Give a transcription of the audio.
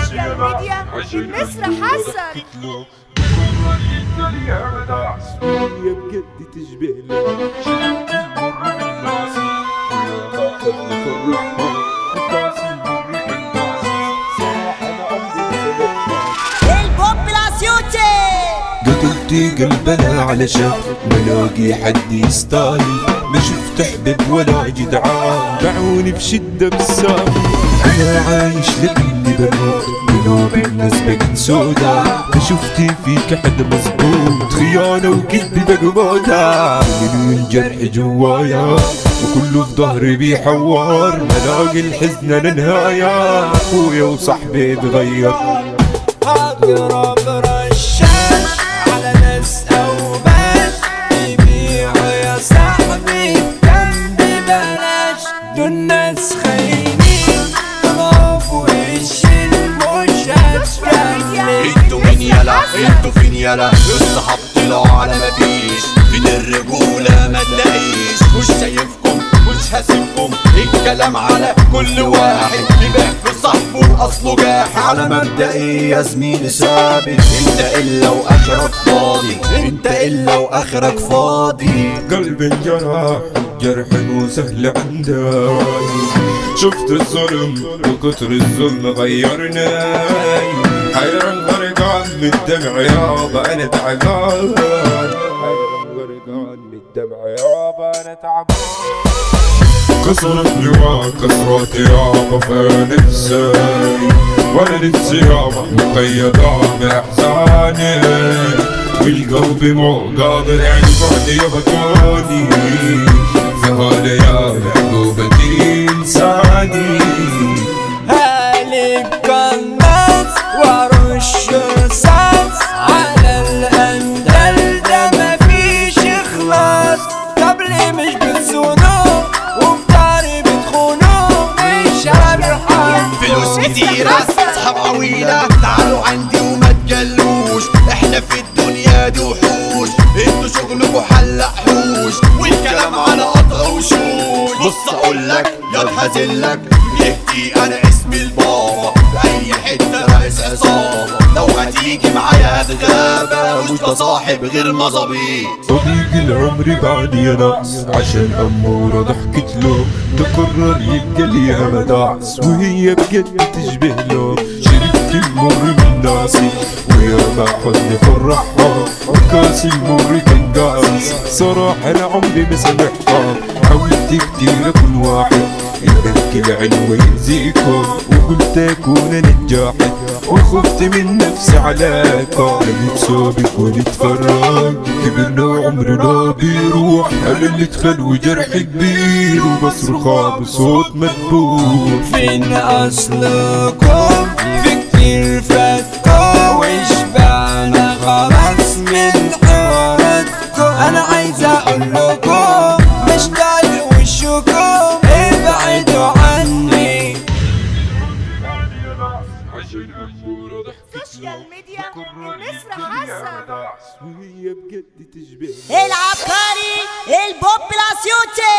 سوشيال ميديا النسر حسن. هي بجد تشبه لك شلت المر من راسي ويا ما خذني فرحها وكاسي المر من راسي صراحة أنا عمري البوبلاسيوتي قتلتي قلبنا علشان ملاقي حد يستاهل، ما شفت حبيب ولا جدعان باعوني بشدة بالسام. أنا عايش لكني بموت قلوبي الناس بقت سودا، ما شفتي فيك حد مظبوط خيانة وكذب بقموتها. من الجرح جوايا وكله في ظهري بيحوار، ملاقي الحزن لنهاية أخويا وصاحبي اتغير. هضرب رشاش على ناس أوباش يبيعوا يا صاحبي الدم ببلاش. دول ناس خاينين طلبوا الشيل مش هتكمل. انتوا مين يلا انتوا فين يلا؟ الصحاب طلعوا على مفيش، فين الرجولة ما تلاقيش. مش شايفكم مش هسيبكم، الكلام على كل واحد يبقى في صاحبه اصله جاحد. على مبدئي يا زميلي ثابت، انت الا واخرك فاضي، انت الا واخرك فاضي. قلبي انجرح جرح مو سهل عندي، شفت الظلم وكتر الظلم غيرني. حيران غرقان من الدمع يابا انا تعبان، حيران غرقان من الدمع يابا انا تعبان. كسرتني وكسرت يابا في نفسي، وانا نفسي يابا مقيدة باحزاني، والقلب مو قادر يعني بعدي يبكوني. فهذا يا محبوبتي انساني، هالي بقناص وارش رصاص على الاندل ده مفيش اخلاص. طب ليه مش بتزونوا وبطاري بتخونوا؟ مش هرحم فلوس كتيرة صحاب عويلة، تعالوا عندي وما تجلوش. احنا في الدنيا دي وحوش، انتوا شغلكوا حلق حوش والكلام على قطع وشوش. بص اقولك يا الحزلك يهدي انا اسمي البابا، في اي حتة رئيس عصابة. لو هتيجي معايا هتغابة، مش بصاحب غير مظابيط. صديق العمر بعدي ناس عشان أمورة ضحكت له، تقرر يبقى ليها مداعس وهي بجد تشبه له. شربت المر من ناسي ويا ما حزني فرحها، وكاس المر كان قاس. صراحة أنا عمري ما سامحها، حاولت كتير أكون واحد يبكي العين ويأذيكم، وقلت أكون أنا الجاحد وخفت من نفسي عليكم. لقيت سابق ونتفرج كبرنا وعمرنا بيروح، أنا اللي اتخن وجرحي كبير وبصرخ بصوت مدبوح. فين اصلكم؟ في كتير فاتكم وشبعنا خلاص من حواراتكم. انا عايز اقولكم مش طايق وشكم، ابعدوا عني. سوشيال ميديا النسر حسن. وهي بجد تشبه العبقري البوبلاسيوتي.